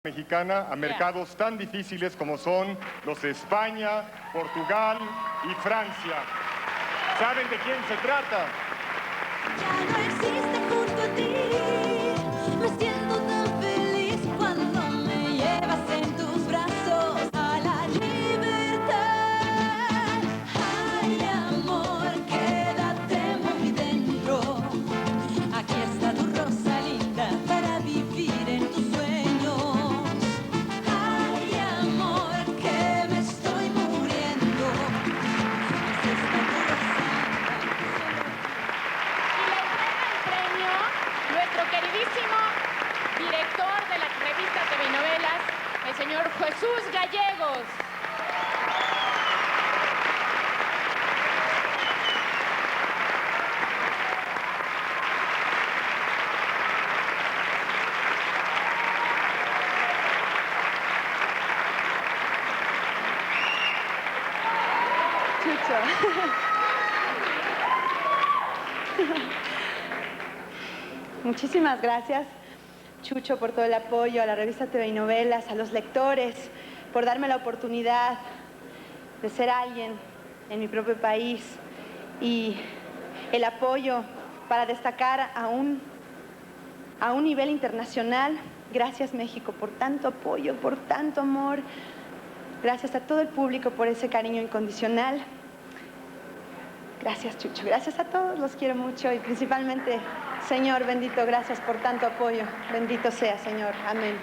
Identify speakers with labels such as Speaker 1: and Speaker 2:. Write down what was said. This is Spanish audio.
Speaker 1: mexicana a mercados tan difíciles como son los de España, Portugal y Francia. ¿Saben de quién se trata?
Speaker 2: Ya no existe junto a ti, me siento tan feliz cuando me llevas en tus brazos a la libertad. Ay, amor, quédate muy dentro, aquí está tu rosa linda para vivir en tus sueños. Ay, amor, que me estoy muriendo, es esta tu rosa linda.
Speaker 3: Y le entrega el premio nuestro queridísimo director de la revista TV Novelas, el señor Jesús Gallegos.
Speaker 4: Muchísimas gracias, Chucho, por todo el apoyo a la revista TV y Novelas, a los lectores, por darme la oportunidad de ser alguien en mi propio país y el apoyo para destacar a un nivel internacional. Gracias, México, por tanto apoyo, por tanto amor. Gracias a todo el público por ese cariño incondicional. Gracias, Chucho. Gracias a todos, los quiero mucho y principalmente, Señor bendito, gracias por tanto apoyo. Bendito sea, Señor. Amén.